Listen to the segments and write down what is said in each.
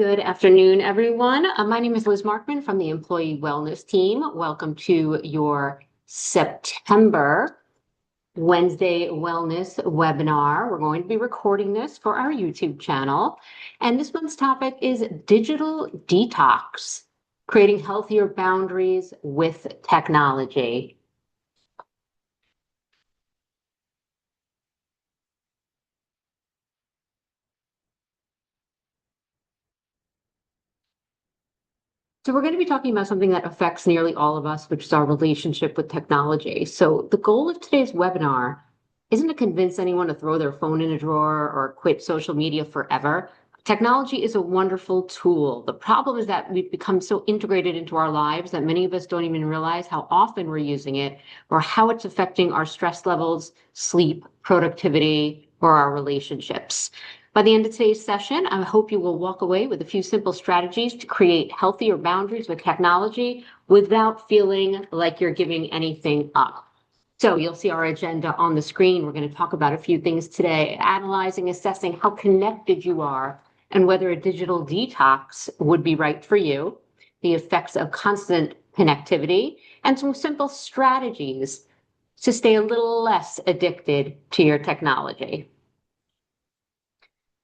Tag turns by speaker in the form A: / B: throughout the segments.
A: Good afternoon, everyone. My name is Liz Markman from the Employee Wellness Team. Welcome to your September Wednesday Wellness webinar. We're going to be recording this for our YouTube channel. And this month's topic is digital detox, creating healthier boundaries with technology. So we're going to be talking about something that affects nearly all of us, which is our relationship with technology. So the goal of today's webinar isn't to convince anyone to throw their phone in a drawer or quit social media forever. Technology is a wonderful tool. The problem is that we've become so integrated into our lives that many of us don't even realize how often we're using it or how it's affecting our stress levels, sleep, productivity, or our relationships. By the end of today's session, I hope you will walk away with a few simple strategies to create healthier boundaries with technology without feeling like you're giving anything up. So you'll see our agenda on the screen. We're going to talk about a few things today, analyzing, assessing how connected you are and whether a digital detox would be right for you, the effects of constant connectivity, and some simple strategies to stay a little less addicted to your technology.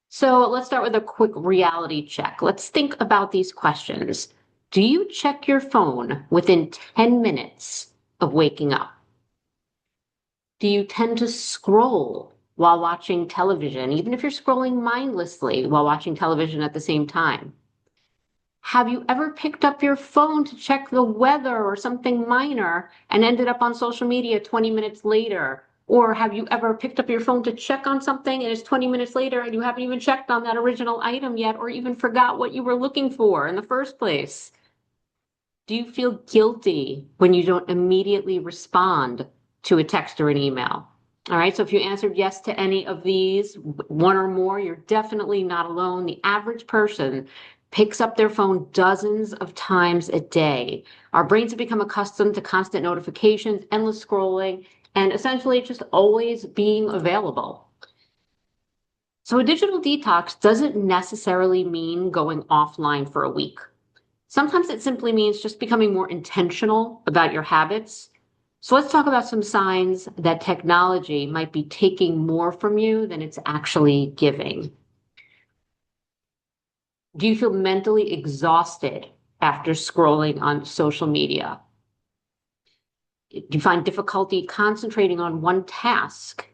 A: So let's start with a quick reality check. Let's think about these questions. Do you check your phone within 10 minutes of waking up? Do you tend to scroll while watching television, even if you're scrolling mindlessly while watching television at the same time? Have you ever picked up your phone to check the weather or something minor and ended up on social media 20 minutes later? Or have you ever picked up your phone to check on something and it's 20 minutes later and you haven't even checked on that original item yet or even forgot what you were looking for in the first place? Do you feel guilty when you don't immediately respond to a text or an email? All right, so if you answered yes to any of these, one or more, you're definitely not alone. The average person picks up their phone dozens of times a day. Our brains have become accustomed to constant notifications, endless scrolling, and essentially just always being available. So a digital detox doesn't necessarily mean going offline for a week. Sometimes it simply means just becoming more intentional about your habits. So let's talk about some signs that technology might be taking more from you than it's actually giving. Do you feel mentally exhausted after scrolling on social media? Do you find difficulty concentrating on one task?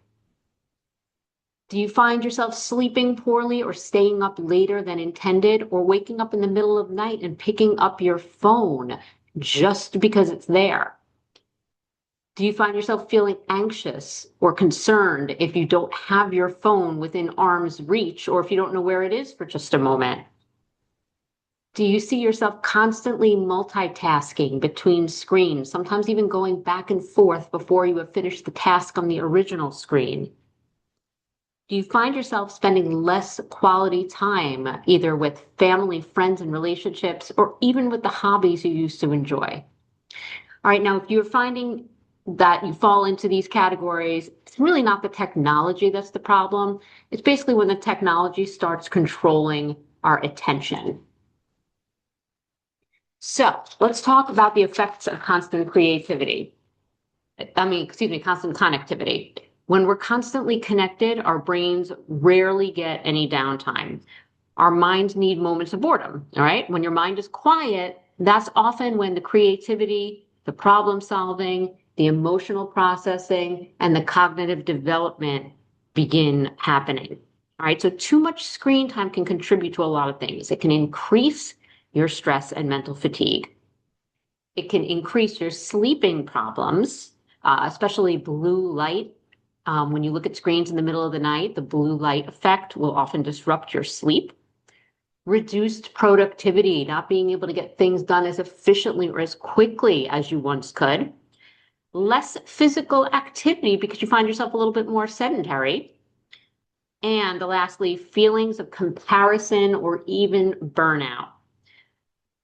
A: Do you find yourself sleeping poorly or staying up later than intended or waking up in the middle of the night and picking up your phone just because it's there? Do you find yourself feeling anxious or concerned if you don't have your phone within arm's reach or if you don't know where it is for just a moment? Do you see yourself constantly multitasking between screens, sometimes even going back and forth before you have finished the task on the original screen? Do you find yourself spending less quality time, either with family, friends, and relationships, or even with the hobbies you used to enjoy? All right, now, if you're finding that you fall into these categories, it's really not the technology that's the problem. It's basically when the technology starts controlling our attention. So let's talk about the effects of constant creativity. Constant connectivity. When we're constantly connected, our brains rarely get any downtime. Our minds need moments of boredom, all right? When your mind is quiet, that's often when the creativity, the problem solving, the emotional processing, and the cognitive development begin happening. All right, so too much screen time can contribute to a lot of things. It can increase your stress and mental fatigue. It can increase your sleeping problems, especially blue light. When you look at screens in the middle of the night, the blue light effect will often disrupt your sleep. Reduced productivity, not being able to get things done as efficiently or as quickly as you once could. Less physical activity because you find yourself a little bit more sedentary. And lastly, feelings of comparison or even burnout.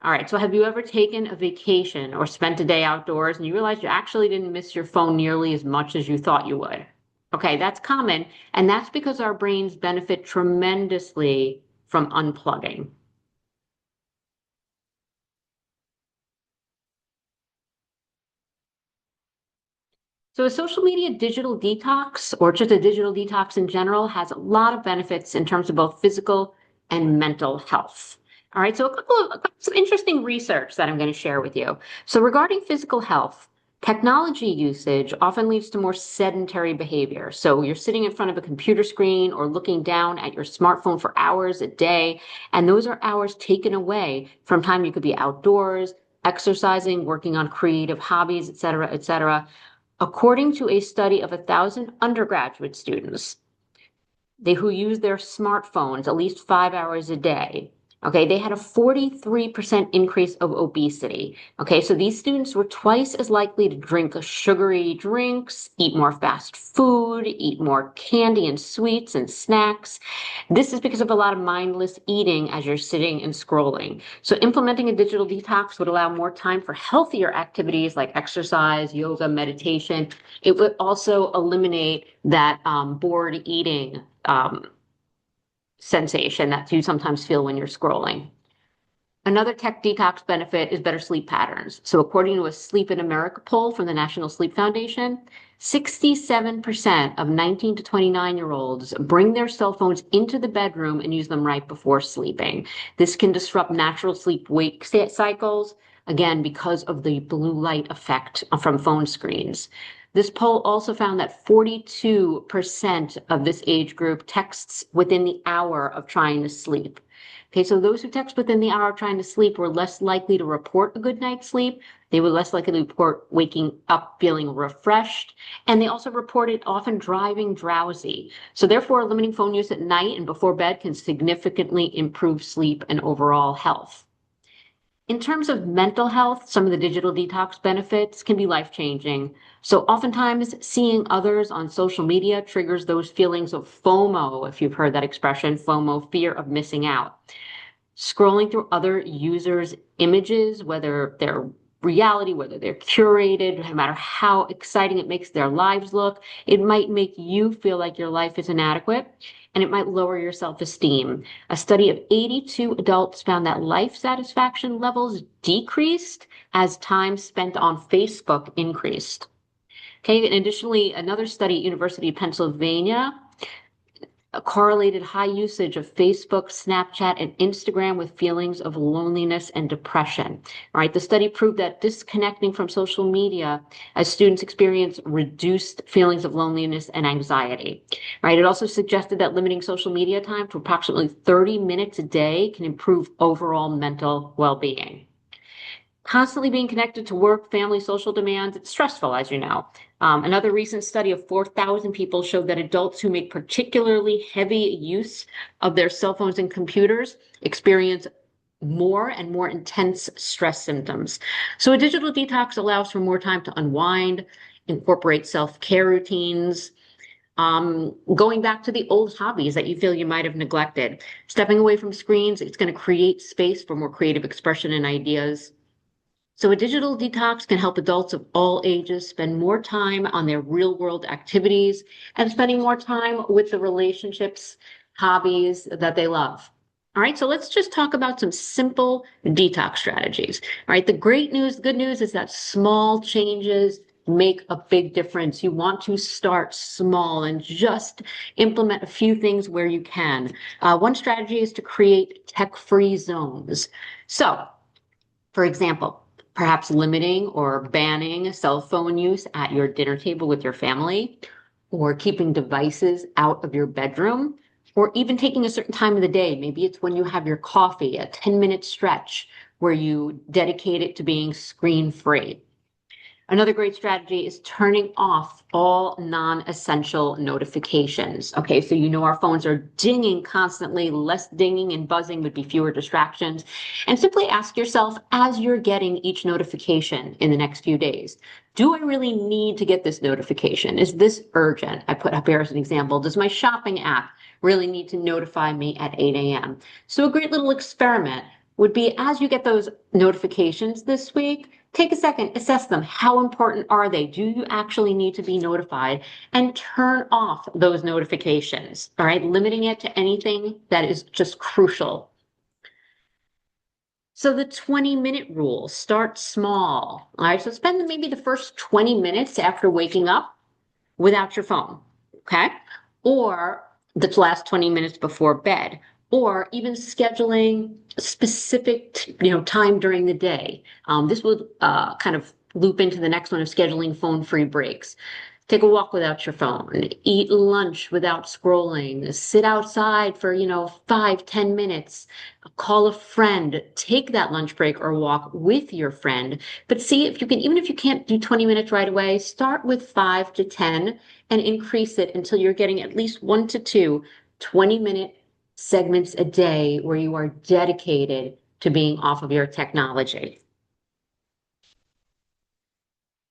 A: All right, so have you ever taken a vacation or spent a day outdoors and you realized you actually didn't miss your phone nearly as much as you thought you would? Okay, that's common, and that's because our brains benefit tremendously from unplugging. So a social media digital detox, or just a digital detox in general, has a lot of benefits in terms of both physical and mental health. All right, so some interesting research that I'm going to share with you. So regarding physical health, technology usage often leads to more sedentary behavior. So you're sitting in front of a computer screen or looking down at your smartphone for hours a day, and those are hours taken away from time you could be outdoors, exercising, working on creative hobbies, et cetera, et cetera. According to a study of 1,000 undergraduate students, who use their smartphones at least 5 hours a day. Okay, they had a 43% increase of obesity. Okay, so these students were twice as likely to drink sugary drinks, eat more fast food, eat more candy and sweets and snacks. This is because of a lot of mindless eating as you're sitting and scrolling. So implementing a digital detox would allow more time for healthier activities like exercise, yoga, meditation. It would also eliminate that bored eating sensation that you sometimes feel when you're scrolling. Another tech detox benefit is better sleep patterns. So according to a Sleep in America poll from the National Sleep Foundation, 67% of 19 to 29-year-olds bring their cell phones into the bedroom and use them right before sleeping. This can disrupt natural sleep-wake cycles, again, because of the blue light effect from phone screens. This poll also found that 42% of this age group texts within the hour of trying to sleep. Okay, so those who text within the hour of trying to sleep were less likely to report a good night's sleep. They were less likely to report waking up feeling refreshed. And they also reported often driving drowsy. So therefore, limiting phone use at night and before bed can significantly improve sleep and overall health. In terms of mental health, some of the digital detox benefits can be life-changing. So oftentimes seeing others on social media triggers those feelings of FOMO, if you've heard that expression, FOMO, fear of missing out. Scrolling through other users' images, whether they're reality, whether they're curated, no matter how exciting it makes their lives look, it might make you feel like your life is inadequate, and it might lower your self-esteem. A study of 82 adults found that life satisfaction levels decreased as time spent on Facebook increased. Okay, and additionally, another study at University of Pennsylvania correlated high usage of Facebook, Snapchat, and Instagram with feelings of loneliness and depression. All right, the study proved that disconnecting from social media as students experience reduced feelings of loneliness and anxiety. All right, it also suggested that limiting social media time to approximately 30 minutes a day can improve overall mental well-being. Constantly being connected to work, family, social demands, it's stressful, as you know. Another recent study of 4,000 people showed that adults who make particularly heavy use of their cell phones and computers experience more and more intense stress symptoms. So a digital detox allows for more time to unwind, incorporate self-care routines, going back to the old hobbies that you feel you might have neglected. Stepping away from screens, it's going to create space for more creative expression and ideas. So a digital detox can help adults of all ages spend more time on their real world activities and spending more time with the relationships, hobbies that they love. All right, so let's just talk about some simple detox strategies. All right, the good news is that small changes make a big difference. You want to start small and just implement a few things where you can. One strategy is to create tech-free zones. So, for example, perhaps limiting or banning cell phone use at your dinner table with your family, or keeping devices out of your bedroom, or even taking a certain time of the day. Maybe it's when you have your coffee, a 10-minute stretch where you dedicate it to being screen-free. Another great strategy is turning off all non-essential notifications. Okay, so you know our phones are dinging constantly. Less dinging and buzzing would be fewer distractions. And simply ask yourself as you're getting each notification in the next few days, do I really need to get this notification? Is this urgent? I put up here as an example. Does my shopping app really need to notify me at 8 a.m.? So a great little experiment would be as you get those notifications this week, take a second, assess them. How important are they? Do you actually need to be notified? And turn off those notifications, all right? Limiting it to anything that is just crucial. So the 20-minute rule, start small. All right, so spend maybe the first 20 minutes after waking up without your phone, okay? Or the last 20 minutes before bed, or even scheduling a specific, time during the day. This would kind of loop into the next one of scheduling phone-free breaks. Take a walk without your phone, eat lunch without scrolling, sit outside for, 5, 10 minutes, call a friend, take that lunch break or walk with your friend. But see if you can, even if you can't do 20 minutes right away, start with 5 to 10 and increase it until you're getting at least 1 to 2 20-minute segments a day where you are dedicated to being off of your technology.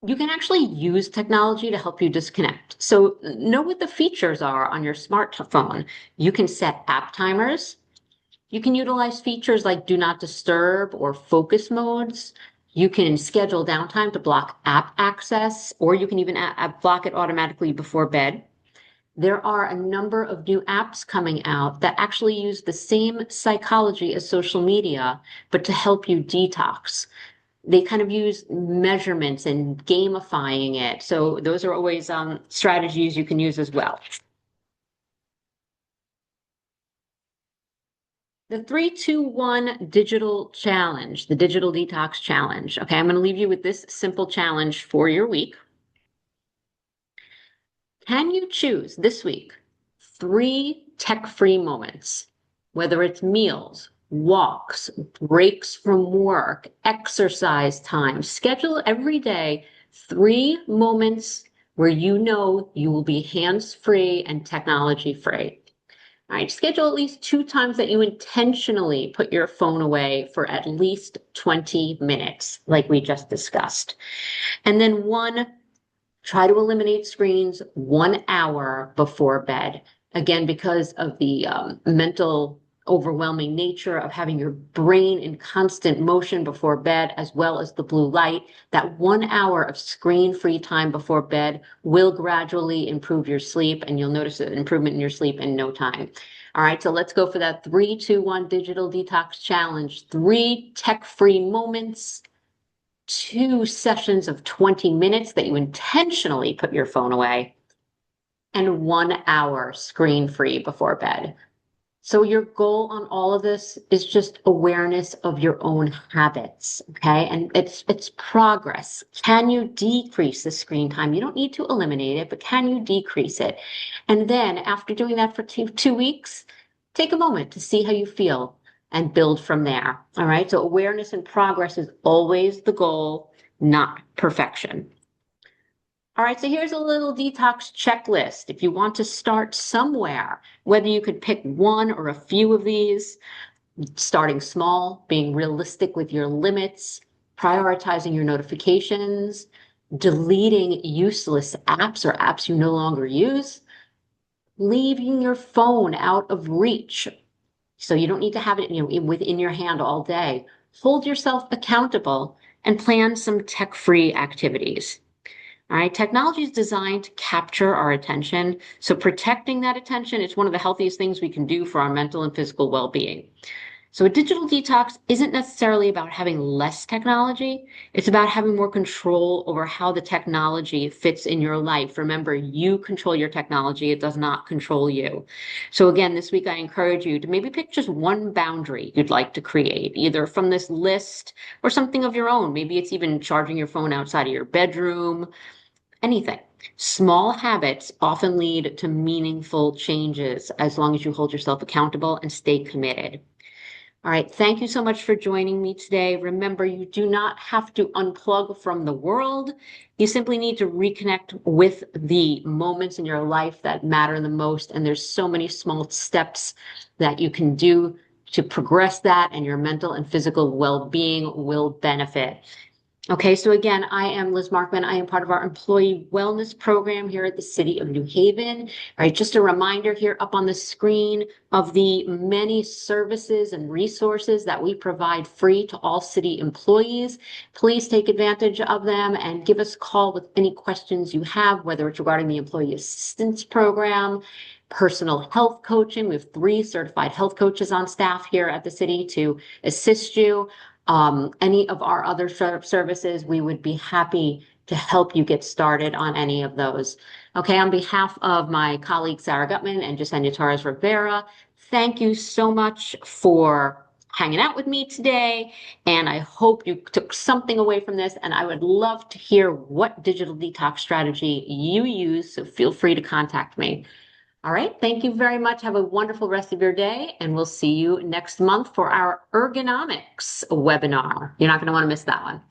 A: You can actually use technology to help you disconnect. So know what the features are on your smartphone. You can set app timers. You can utilize features like do not disturb or focus modes. You can schedule downtime to block app access, or you can even block it automatically before bed. There are a number of new apps coming out that actually use the same psychology as social media, but to help you detox. They kind of use measurements and gamifying it. So those are always strategies you can use as well. The 3-2-1 digital challenge, the digital detox challenge. Okay, I'm going to leave you with this simple challenge for your week. Can you choose this week 3 tech-free moments, whether it's meals, walks, breaks from work, exercise time? Schedule every day 3 moments where you know you will be hands-free and technology-free. All right, schedule at least 2 times that you intentionally put your phone away for at least 20 minutes, like we just discussed. And then try to eliminate screens 1 hour before bed. Again, because of the mental overwhelming nature of having your brain in constant motion before bed, as well as the blue light, that 1 hour of screen-free time before bed will gradually improve your sleep, and you'll notice an improvement in your sleep in no time. All right, so let's go for that 3-2-1 digital detox challenge. 3 tech-free moments, 2 sessions of 20 minutes that you intentionally put your phone away, and 1 hour screen free before bed. So your goal on all of this is just awareness of your own habits, okay? And it's progress. Can you decrease the screen time? You don't need to eliminate it, but can you decrease it? And then after doing that for 2 weeks, take a moment to see how you feel and build from there. All right. So awareness and progress is always the goal, not perfection. All right, so here's a little detox checklist. If you want to start somewhere, whether you could pick one or a few of these, starting small, being realistic with your limits, prioritizing your notifications, deleting useless apps or apps you no longer use, leaving your phone out of reach. So you don't need to have it, within your hand all day. Hold yourself accountable and plan some tech-free activities. All right, technology is designed to capture our attention. So protecting that attention is one of the healthiest things we can do for our mental and physical well-being. So a digital detox isn't necessarily about having less technology. It's about having more control over how the technology fits in your life. Remember, you control your technology. It does not control you. So again, this week, I encourage you to maybe pick just one boundary you'd like to create, either from this list or something of your own. Maybe it's even charging your phone outside of your bedroom, anything. Small habits often lead to meaningful changes as long as you hold yourself accountable and stay committed. All right, thank you so much for joining me today. Remember, you do not have to unplug from the world. You simply need to reconnect with the moments in your life that matter the most. And there's so many small steps that you can do to progress that, and your mental and physical well-being will benefit. Okay, so again, I am Liz Markman. I am part of our employee wellness program here at the City of New Haven. All right, just a reminder here up on the screen of the many services and resources that we provide free to all city employees. Please take advantage of them and give us a call with any questions you have, whether it's regarding the Employee Assistance Program, personal health coaching. We have 3 certified health coaches on staff here at the city to assist you. any of our other services, we would be happy to help you get started on any of those. Okay, on behalf of my colleague Sarah Gutman and Jasenia Torres Rivera, thank you so much for hanging out with me today. And I hope you took something away from this. And I would love to hear what digital detox strategy you use. So feel free to contact me. All right. Thank you very much. Have a wonderful rest of your day. And we'll see you next month for our ergonomics webinar. You're not going to want to miss that one.